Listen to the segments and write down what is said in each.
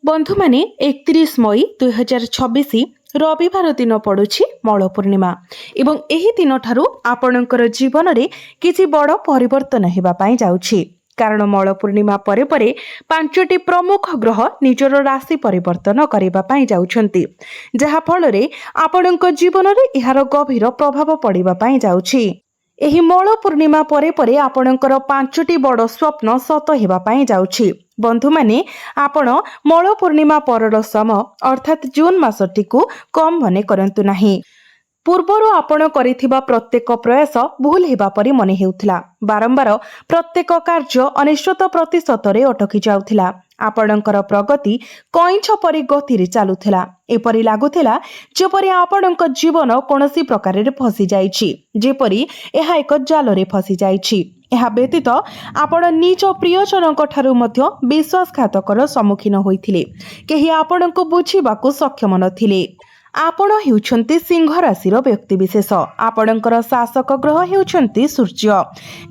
बंधु माने 31 मई 2026 रविवार दिन पड़ुछि मौल पूर्णिमा एवं एही दिन ठारू आपणकर जीवन रे किछि बड़ परिवर्तन हेबा पई जाउछि। कारण मौल पूर्णिमा परे परे पांचटी प्रमुख ग्रह निजर राशि परिवर्तन करिबा पई जाउछंती, जहा फल रे आपणक जीवन रे इहार गभीर प्रभाव पड़िबा पई जाउछि। एही मौल पूर्णिमा परे परे आपणकर पांचटी बड़ स्वप्न सत हेबा पई जाउछि। बंधु माने आपण मौल पूर्णिमा परर सम अर्थात जून मासटी को कम मने करंतु नाही। पूर्वर आपण करिथिबा प्रत्येक प्रयास भूल हेबा परि मने हेउथिला। बारंबार प्रत्येक कार्य 99% रे अटकी जाउथिला। आपणकर प्रगति कईछ परि गति रे चालुथिला। एपरि लागुथिला जेपरि आपणक जीवन कोनोसी प्रकार रे फसी जाइछि, जेपरि एहा एक जाल रे फसी जाइछि। एहा व्यतीत आपण निज प्रियजनक ठारू मध्य विश्वासघातकर सम्मुखीन होइथिले। केही आपणको बुझिबाकू सक्षम नथिले। आपण हेउछन्ति सिंह राशिर व्यक्ति विशेष। आपणकर शासक ग्रह हेउछन्ति सूर्य।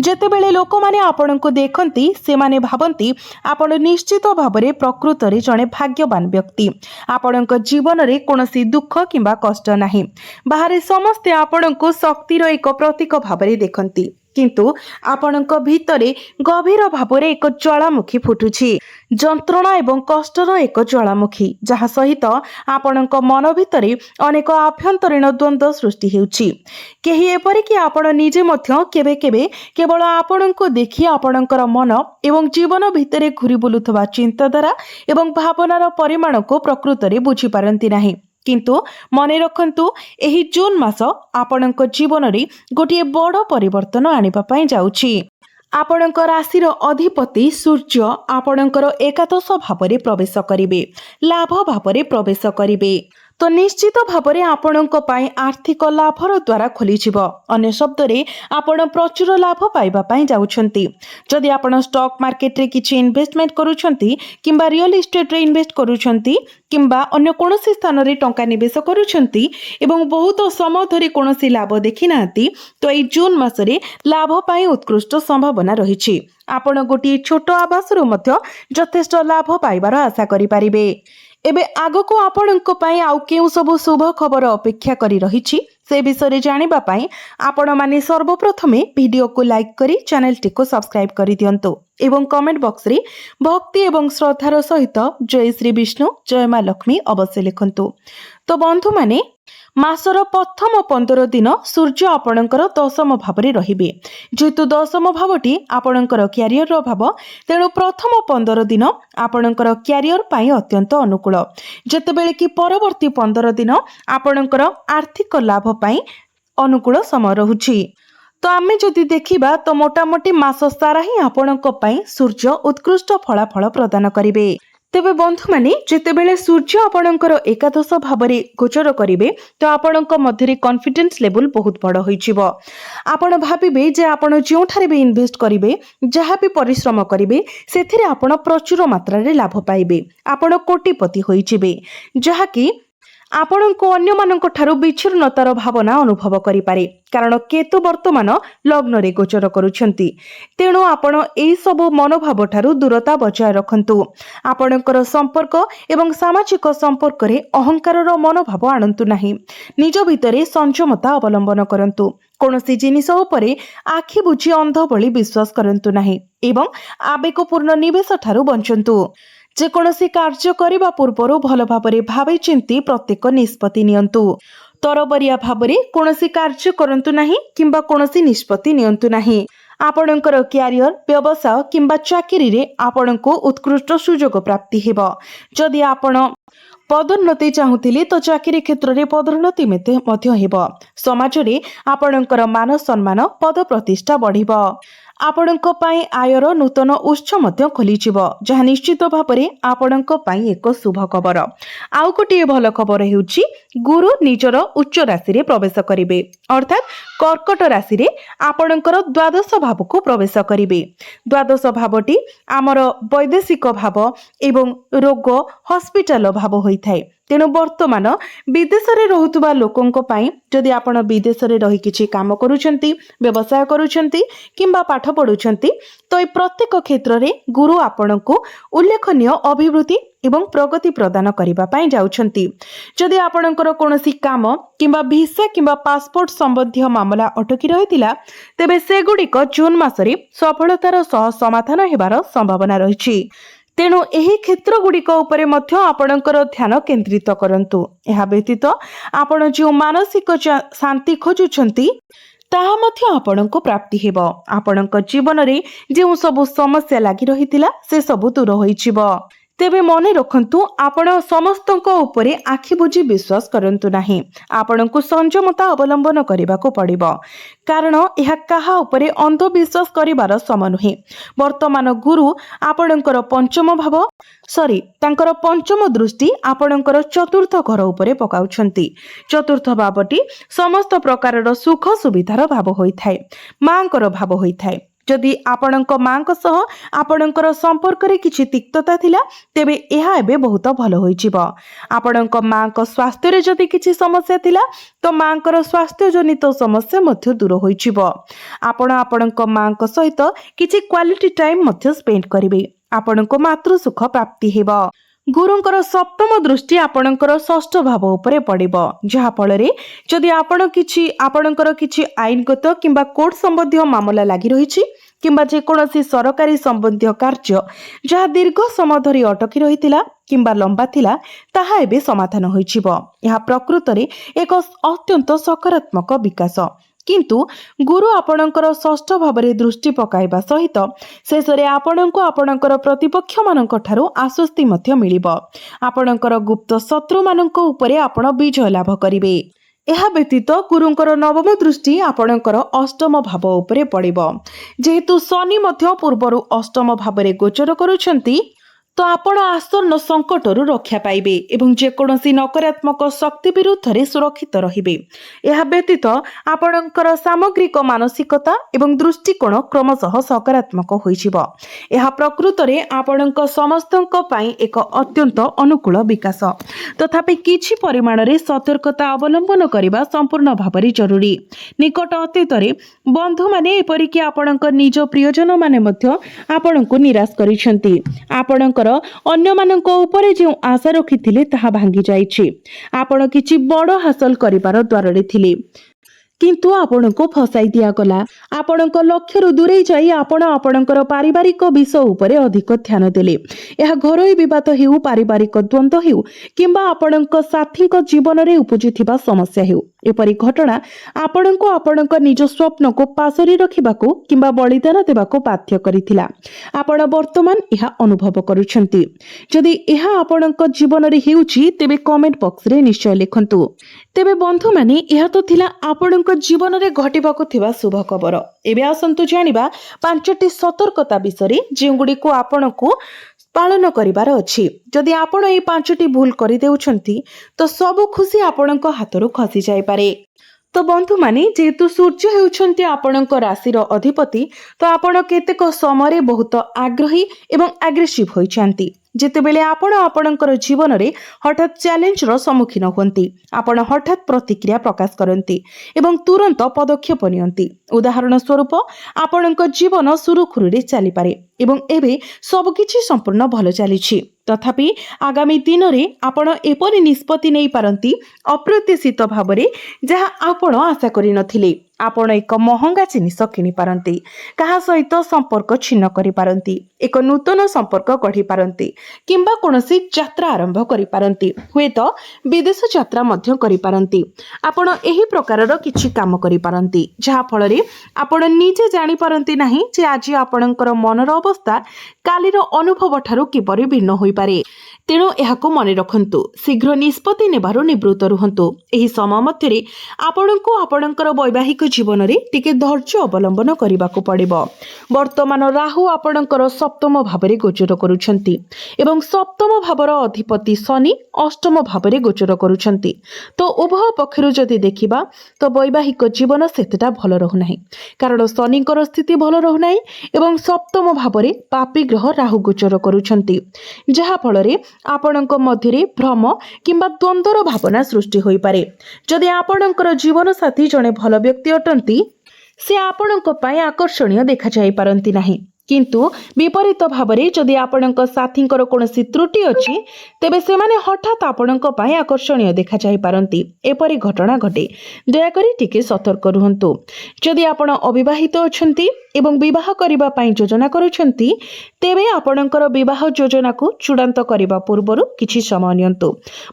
जेतेबेले लोक माने आपणको देखन्ति से माने भाबन्ति आपण निश्चित भाबरे प्रकृत रे जणे भाग्यवान व्यक्ति। आपणको जीवन रे कोनोसी दुख किंबा कष्ट नाही। बाहरे समस्ते आपणको शक्तिर एक प्रतीक भाबरे देखन्ति, किंतु आपणक भितरे गभीर भावरे एक ज्वालामुखी फुटुछि। जंत्रणा एवं कष्टर एक ज्वालामुखी, जहा सहित आपणक मन भितरे अनेक आभ्यंतरीण द्वंद्व सृष्टि हेउछि। केही एपरि कि आपण निजे मध्य केबे केबे केवल आपणको देखि आपणकर मन एवं जीवन भितरे घुरी बुलुथबा चिंताधारा एवं भावनार परिमाण को प्रकृत रे बुझी पारंती नाही। किंतु मने रखंतु एही जून मास आपणक जीवन रे गोटिए बड़ परिवर्तन आनिबा पई जाउछि। आपणक राशिर अधिपति सूर्य आपणकर एकादश भावरे प्रवेश करिवे, लाभ भावरे प्रवेश करिवे। तो निश्चित भावरे आपणक पई आर्थिक लाभर द्वारा खोली जिवो। अन्य शब्द रे आपण प्रचुर लाभ पाइबा पई जाउछंती। जदि आपण स्टॉक मार्केट रे किछि इन्वेस्टमेंट करूछंती किंबा रियल एस्टेट रे इन्वेस्ट करूछंती किंबा अन्य कोनोसी स्थान रे टंका निवेश करूछंती एवं बहुत समय धरि कोनोसी लाभ देखि नांती, तो ए जून मासरे लाभ पई उत्कृष्ट संभावना रहिछि। आपण गोटी छोट आवास रो मध्य यथेष्ट लाभ पाइबार आशा करि पारिबे। एबे आगको आपणको पई आउ केउ सब शुभ खबर अपेक्षा करी रहिछि से विषय जानिबा पई आपण माने सर्वप्रथमे वीडियो को लाइक करी चैनल टी को सब्सक्राइब करी दियंतु एवं कमेंट बॉक्स रे भक्ति एवं श्रद्धार सहित जय श्री विष्णु जय मां लक्ष्मी अवश्य लिखंतु। तो बंधु माने मासर प्रथम 15 दिन सूर्य आपणकर दशम भावरे रहिबे। जेतु दशम भावटी आपणकर क्यारियर भाव, तेणु प्रथम 15 दिन आपणकर क्यारियर पाई अत्यंत अनुकूल, जेतेबेले कि परवर्ती 15 दिन आपणकर आर्थिक लाभ पाई अनुकूल समय रहुछि। तो आमे जदि देखिबा तो मोटामोटी मास सारा ही आपणक पाई सूर्य उत्कृष्ट फलाफल प्रदान करिवे। तेबे बंधु माने जेतेबेले सूर्य आपणकर एकादश भावरे गोचर करिवे तो आपणक मध्यरे कॉन्फिडेंस लेवल बहुत बड़ होइछिबो। आपण भाबिबे जे आपण जोठारे भी इन्वेस्ट करिवे, जहा भी परिश्रम करिवे, सेथिरे आपण प्रचुर मात्रा रे लाभ पाइबे। आपण कोटिपति होइछिबे, जहा कि आपणको अन्य मानक ठारू विच्छिन्नतार भावना अनुभव करि पारे। कारण केतु वर्तमान लग्न रे गोचर करूछंती, तेणु आपण एई सब मनोभाव ठारू दूरता बजाय रखंतु। आपणकर संपर्क एवं सामाजिक संपर्क रे अहंकारर मनोभाव आनंतु नाही। निज भितरे संयमता अवलंबन करंतु। कोनोसी जिनिस उपरे आखि बुझी अंध भली विश्वास करंतु नाही एवं आवेगपूर्ण निवेश ठारू बंचंतु। जे कोनोसी कार्य करिबा पूर्वरु भल भाबरे भाबी चिंती प्रत्येक निष्पत्ति नियंतु। तरबरिया भाबरे कोनोसी कार्य करंतु नाही किंबा कोनोसी निष्पत्ति नियंतु नाही। आपणकर क्यारियर, व्यवसाय किंबा चाकरी रे आपणको उत्कृष्ट सुजोग प्राप्ति हेबो। जदि आपण पदोन्नति चाहुथिले तो चाकरी क्षेत्र रे पदोन्नति मध्य हेबो। समाज रे आपणकर मान सम्मान पद प्रतिष्ठा बढ़िबो। आपणक पई आयर नूतन उत्स मध्य खोली जिवो, जहा निश्चित भाबरे आपणक पई एक शुभ खबर। आउ गोटे भल खबर हेउची गुरु निजर उच्च राशि रे प्रवेश करिवे, अर्थात कर्कट राशि रे आपणकर द्वादश भाव को प्रवेश करिवे। द्वादश भावटी आमर वैदेशिक भाव एवं रोग हॉस्पिटल भाव होइथाय। तेणु वर्तमान विदेश रे रहुतुबा लोकंक पई जदि आपण विदेश रे रही किछि काम करूछंती, व्यवसाय करूछंती किंबा पाठ पढुछंती तो ए प्रत्येक क्षेत्र रे गुरु आपणको उल्लेखनीय अभिवृद्धि एवं प्रगति प्रदान करिबा पई जाउछंती। जदि आपणकर कोनोसी काम किंबा वीसा किंबा पासपोर्ट संबंधी मामला अटकी रहितिला तेबे सेगुडिक जून मासरे सफलतार सह समाधान हेबार संभावना रहिछि। तेणु एही क्षेत्र गुड़िक उपरे मध्य आपणकर ध्यान केंद्रित करंतु। एहा व्यतीत आपण जो मानसिक शांति खोजुछंती ताहा मध्य आपणको प्राप्ति हेबो। आपणक जीवन रे जे सब समस्या लागि रहितिला से सब दूर होइछिबो। तेबे मने रखंतु आपण समस्तक उपरे आखि बुझी विश्वास करंतु नाही। आपणको संयमता अवलंबन करबाको पड़िबो, कारण यह काहा उपरे अंधविश्वास करिवार समय नुहे। वर्तमान गुरु आपणकर तांकर पंचम दृष्टि आपणकर चतुर्थ घर उपरे पकाउछंती। चतुर्थ भावटी समस्त प्रकारर सुख सुविधार भाव होइथाय, मांकर भाव होइथाय। जदि आपणक मांक सह आपणकर संपर्क रे किछि तिक्तता थिला तेबे एहा एबे बहुत भलो होइजिबो। आपणक मांक स्वास्थ्य रे जदि किछि समस्या थिला तो मांकर स्वास्थ्य जनित समस्या मध्य दूर होइजिबो। आपणक मांक सहित किछि क्वालिटी टाइम मध्य स्पेंड करिवे। आपणक मातृ सुख प्राप्ति हेबो। गुरुंकर सप्तम दृष्टि आपणकर षष्ठ भाव उपरे पड़िबो, जहा फଳରେ जदि आपणकर किछि आईनगत किंबा कोर्ट संबंधी मामला लागि रहिछि किंबा जे कोनोसी सरकारी संबंधी कार्य जहा दीर्घ समय धरि अटकी रहितिला किंबा लंबा थिला ताहा एबे समाधान होइछिबो। यह प्रकृत रे एक अत्यंत सकारात्मक विकास। किंतु गुरु आपणकर षष्ठ भावरे दृष्टि पकाइबा सहित शेषरे आपणको आपणकर प्रतिपक्ष मानक ठारू आश्वस्ति मध्य मिलिबो। आपणकर गुप्त शत्रु मानक उपरे आपण विजय लाभ करिवे। एहा व्यतीत गुरुंकर नवम दृष्टि आपणकर अष्टम भाव उपरे पड़िबो। जेहेतु शनि मध्य पूर्वरु अष्टम भावरे गोचर करूछंती तो आपण आसन्न संकटरू रक्षा पाइबे एवं जेकोसी नकारात्मक शक्ति विरुद्ध रे सुरक्षित रहिबे। एहा व्यतीत आपणकर सामग्रिक मानसिकता एवं दृष्टिकोण क्रमशः सकारात्मक होइछिबो। एहा प्रकृत रे आपणक समस्तक पई एक अत्यंत अनुकूल विकास। तथापि किछि परिमाण रे सतर्कता अवलंबन करिबा संपूर्ण भाबरे जरूरी। निकट अतीत रे बंधु माने एपरि कि आपणक निज प्रियजन माने मध्य आपणको निराश करिसेंती। आपणक अन्य मानक उपरे जो आशा रखिथिले ताहा भांगी जाइछि। आपण किछि बड़ हासिल करिबार द्वारे थिले किंतु आपणको फसाई दिया गला। आपणक लक्ष्य दूरे जाई आपण आपणकर पारिवारिक विषय उपरे अधिक ध्यान देले। यह घरोई विवाद हेउ, पारिवारिक द्वंद्व हेउ किंबा आपणक साथीक जीवन रे उपजुथिबा समस्या हेउ, एपरि घटना आपणको आपणक निज स्वप्न को पासरी रखिबाको किंबा बलिदान देबाको बाध्य करिथिला। आपण वर्तमान यह अनुभव करूछंती। जदि यह आपणक जीवन रे हेउची तेबे कमेंट बॉक्स रे निश्चय लिखंतु। तेबे बंधु माने यह तो थिला आपणक जीवन रे घटिबाको थिबा शुभ खबर। एबे आसंतु जानिबा पांचटी सतर्कता विषय जेगुडी को आपणको पालन करिबार अछि। जदि आपण ए पांचटी भूल करि देउछंती तो सब खुशी आपणक हातरू खसी जाय पारे। तो बंधु माने जेहेतु सूर्य हेउछंती आपणक राशिर अधिपति तो आपण केतेक समय बहुत आग्रही एवं एग्रेसिव होइछंती। जेतेबेले आपण आपणकर जीवन रे हठात चैलेंज रो सम्मुखीन होंती, आपण हठात प्रतिक्रिया प्रकाश करंती एवं तुरंत पदक्षेप नियंती। उदाहरण स्वरूप आपणक जीवन सुरुखुरु रे चली पारे एवं एबे सब किछि संपूर्ण भलो चलीछि। तथापि आगामी दिन रे आपण एपरि निष्पत्ति नै पारंती अप्रत्याशित भावरे जहा आपण आशा करि नथिले। आपण एक महंगा जिनिस किनि पारंती, कहा सहित संपर्क छिन्न करि पारंती, एक नूतन संपर्क गढ़ी पारंती किंबा कोनोसी यात्रा आरंभ करि पारंती, हुएत विदेश यात्रा मध्य करि पारंती। आपण एही प्रकारर किछि काम करि पारंती जहा फल रे आपण निजे जानि पारंती नाही जे आज आपणकर मनर अवस्था कालीर अनुभव ठारू किपरि भिन्न होई पारे। तेणु एहाको मने रखंतु, शीघ्र निष्पत्ति नेबारु निवृत्त रुहंतु। एही समय मध्यरे आपणको आपणकर वैवाहिक जीवन रे टिके धैर्य अवलंबन करिबाको पड़िबो। वर्तमान राहु आपणकर सप्तम भावरे गोचर करूछंती एवं सप्तम भावर अधिपति शनि अष्टम भावरे गोचर करूछंती। तो उभय पक्षरु जदि देखिबा तो वैवाहिक जीवन सेतेटा भलो रहु नाही, कारण शनिकर स्थिति भलो रहु नाही एवं सप्तम भावरे पापी ग्रह राहु गोचर करूछंती, जहा फल रे ଆପଣଙ୍କ ମଧ୍ୟରେ ଭ୍ରମ କିମ୍ବା ଦ୍ୱନ୍ଦ୍ୱର ଭାବନା ସୃଷ୍ଟି ହୋଇପାରେ। ଯଦି ଆପଣଙ୍କର ଜୀବନସାଥୀ ଜଣେ ଭଲ ବ୍ୟକ୍ତି ଅଟନ୍ତି, ସେ ଆପଣଙ୍କ ପାଇଁ ଆକର୍ଷଣୀୟ ଦେଖାଯାଇପାରନ୍ତି ନାହିଁ, କିନ୍ତୁ ବିପରୀତ ଭାବରେ ଯଦି ଆପଣଙ୍କ ସାଥୀଙ୍କର କୌଣସି ତ୍ରୁଟି ଅଛି, ତେବେ ସେମାନେ ହଠାତ୍ ଆପଣଙ୍କ ପାଇଁ ଆକର୍ଷଣୀୟ ଦେଖାଯାଇପାରନ୍ତି। ଏପରି ଘଟଣା ଘଟେ। ଦୟାକରି ଟିକେ ସତର୍କ ରୁହନ୍ତୁ। ଯଦି ଆପଣ ଅବିବାହିତ ଅଛନ୍ତି ଏବଂ ବିବାହ କରିବା ପାଇଁ ଯୋଜନା କରୁଛନ୍ତି, ତେବେ ଆପଣଙ୍କର ବିବାହ ଯୋଜନାକୁ ଚୂଡ଼ାନ୍ତ କରିବା ପୂର୍ବରୁ କିଛି ସମୟ ନିଅନ୍ତୁ।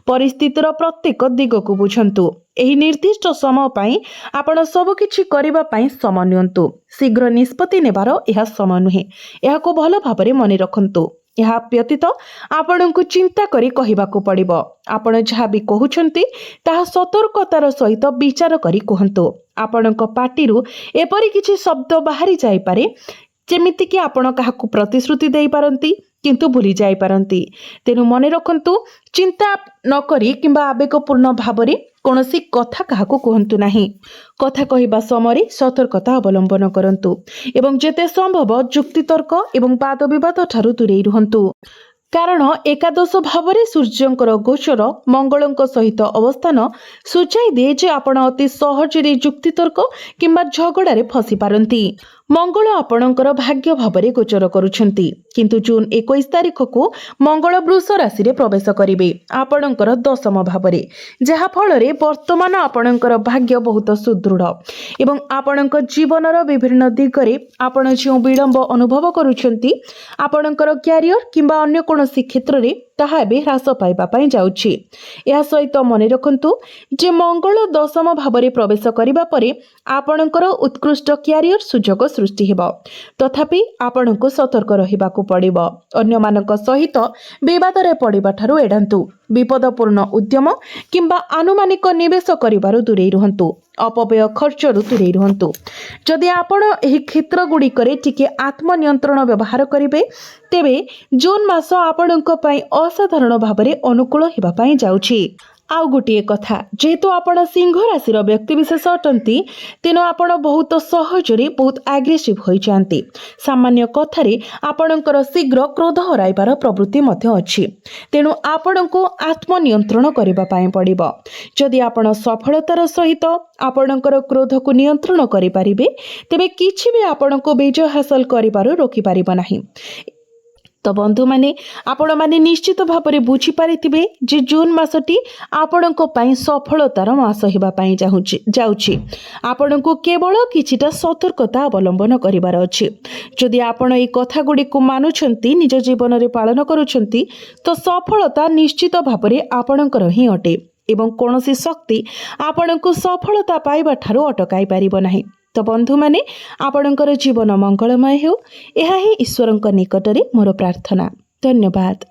ପରିସ୍ଥିତିର ପ୍ରତ୍ୟେକ ଦିଗକୁ ବୁଝନ୍ତୁ। ଏହି ନିର୍ଦ୍ଦିଷ୍ଟ ସମୟ ପାଇଁ ଆପଣ ସବୁକିଛି କରିବା ପାଇଁ ସମୟ ନିଅନ୍ତୁ। ଶୀଘ୍ର ନିଷ୍ପତ୍ତି ନେବାର ଏହା ସମୟ ନୁହେଁ। ଏହାକୁ ଭଲ ଭାବରେ ମନେ ରଖନ୍ତୁ। ଏହା ବ୍ୟତୀତ ଆପଣଙ୍କୁ ଚିନ୍ତା କରି କହିବାକୁ ପଡ଼ିବ। ଆପଣ ଯାହା ବି କହୁଛନ୍ତି ତାହା ସତର୍କତାର ସହିତ ବିଚାର କରି କୁହନ୍ତୁ। ଆପଣଙ୍କ ପାଟିରୁ ଏପରି କିଛି ଶବ୍ଦ ବାହାରି ଯାଇପାରେ ଯେମିତିକି ଆପଣ କାହାକୁ ପ୍ରତିଶ୍ରୁତି ଦେଇପାରନ୍ତି କିନ୍ତୁ ଭୁଲି ଯାଇପାରନ୍ତି। ତେଣୁ ମନେ ରଖନ୍ତୁ, ଚିନ୍ତା ନକରି କିମ୍ବା ଆବେଗପୂର୍ଣ୍ଣ ଭାବରେ କୌଣସି କଥା କାହାକୁ କୁହନ୍ତୁ ନାହିଁ। କଥା କହିବା ସମୟରେ ସତର୍କତା ଅବଲମ୍ବନ କରନ୍ତୁ ଏବଂ ଯେତେ ସମ୍ଭବ ଯୁକ୍ତିତର୍କ ଏବଂ ବାଦବିବାଦ ଠାରୁ ଦୂରେଇ ରୁହନ୍ତୁ। କାରଣ ଏକାଦଶ ଭାବରେ ସୂର୍ଯ୍ୟଙ୍କର ଗୋଚର ମଙ୍ଗଳଙ୍କ ସହିତ ଅବସ୍ଥାନ ସୂଚାଇ ଦିଏ ଯେ ଆପଣ ଅତି ସହଜରେ ଯୁକ୍ତିତର୍କ କିମ୍ବା ଝଗଡ଼ାରେ ଫସି ପାରନ୍ତି। ମଙ୍ଗଳ ଆପଣଙ୍କର ଭାଗ୍ୟ ଭାବରେ ଗୋଚର କରୁଛନ୍ତି, କିନ୍ତୁ ଜୁନ୍ 21 ତାରିଖକୁ ମଙ୍ଗଳ ବୃଷ ରାଶିରେ ପ୍ରବେଶ କରିବେ ଆପଣଙ୍କର ଦଶମ ଭାବରେ, ଯାହାଫଳରେ ବର୍ତ୍ତମାନ ଆପଣଙ୍କର ଭାଗ୍ୟ ବହୁତ ସୁଦୃଢ଼ ଏବଂ ଆପଣଙ୍କ ଜୀବନର ବିଭିନ୍ନ ଦିଗରେ ଆପଣ ଯେଉଁ ବିଳମ୍ବ ଅନୁଭବ କରୁଛନ୍ତି, ଆପଣଙ୍କର କ୍ୟାରିୟର କିମ୍ବା ଅନ୍ୟ କୌଣସି କ୍ଷେତ୍ରରେ ତାହା ଏବେ ହ୍ରାସ ପାଇବା ପାଇଁ ଯାଉଛି। ଏହା ସହିତ ମନେ ରଖନ୍ତୁ ଯେ ମଙ୍ଗଳ ଦଶମ ଭାବରେ ପ୍ରବେଶ କରିବା ପରେ ଆପଣଙ୍କର ଉତ୍କୃଷ୍ଟ କ୍ୟାରିୟର ସୁଯୋଗ ସୃଷ୍ଟି ହେବ। ତଥାପି ଆପଣଙ୍କୁ ସତର୍କ ରହିବାକୁ ପଡ଼ିବ। ଅନ୍ୟମାନଙ୍କ ସହିତ ବିବାଦରେ ପଡ଼ିବା ଠାରୁ ଏଡ଼ାନ୍ତୁ। ବିପଦପୂର୍ଣ୍ଣ ଉଦ୍ୟମ କିମ୍ବା ଆନୁମାନିକ ନିବେଶ କରିବାରୁ ଦୂରେଇ ରୁହନ୍ତୁ। ଅପବ୍ୟୟ ଖର୍ଚ୍ଚରୁ ଦୂରେଇ ରୁହନ୍ତୁ। ଯଦି ଆପଣ ଏହି କ୍ଷେତ୍ରଗୁଡ଼ିକରେ ଟିକେ ଆତ୍ମନିୟନ୍ତ୍ରଣ ବ୍ୟବହାର କରିବେ, ତେବେ ଜୁନ୍ ମାସ ଆପଣଙ୍କ ପାଇଁ ଅସାଧାରଣ ଭାବରେ ଅନୁକୂଳ ହେବା ପାଇଁ ଯାଉଛି। ଆଉ ଗୋଟିଏ କଥା, ଯେହେତୁ ଆପଣ ସିଂହ ରାଶିର ବ୍ୟକ୍ତିବିଶେଷ ଅଟନ୍ତି, ତେଣୁ ଆପଣ ବହୁତ ସହଜରେ ବହୁତ ଆଗ୍ରେସିଭ୍ ହୋଇଯାଆନ୍ତି। ସାମାନ୍ୟ କଥାରେ ଆପଣଙ୍କର ଶୀଘ୍ର କ୍ରୋଧ ହରାଇବାର ପ୍ରବୃତ୍ତି ମଧ୍ୟ ଅଛି। ତେଣୁ ଆପଣଙ୍କୁ ଆତ୍ମନିୟନ୍ତ୍ରଣ କରିବା ପାଇଁ ପଡ଼ିବ। ଯଦି ଆପଣ ସଫଳତାର ସହିତ ଆପଣଙ୍କର କ୍ରୋଧକୁ ନିୟନ୍ତ୍ରଣ କରିପାରିବେ, ତେବେ କିଛି ବି ଆପଣଙ୍କୁ ବିଜୟ ହାସଲ କରିବାରୁ ରୋକିପାରିବ ନାହିଁ। ତ ବନ୍ଧୁମାନେ, ଆପଣମାନେ ନିଶ୍ଚିତ ଭାବରେ ବୁଝିପାରିଥିବେ ଯେ ଜୁନ୍ ମାସଟି ଆପଣଙ୍କ ପାଇଁ ସଫଳତାର ମାସ ହେବା ପାଇଁ ଯାଉଛି। ଆପଣଙ୍କୁ କେବଳ କିଛିଟା ସତର୍କତା ଅବଲମ୍ବନ କରିବାର ଅଛି। ଯଦି ଆପଣ ଏହି କଥାଗୁଡ଼ିକୁ ମାନୁଛନ୍ତି, ନିଜ ଜୀବନରେ ପାଳନ କରୁଛନ୍ତି, ତ ସଫଳତା ନିଶ୍ଚିତ ଭାବରେ ଆପଣଙ୍କର ହିଁ ଅଟେ ଏବଂ କୌଣସି ଶକ୍ତି ଆପଣଙ୍କୁ ସଫଳତା ପାଇବା ଠାରୁ ଅଟକାଇ ପାରିବ ନାହିଁ। ତ ବନ୍ଧୁମାନେ, ଆପଣଙ୍କର ଜୀବନ ମଙ୍ଗଳମୟ ହେଉ, ଏହା ହିଁ ଈଶ୍ୱରଙ୍କ ନିକଟରେ ମୋର ପ୍ରାର୍ଥନା। ଧନ୍ୟବାଦ।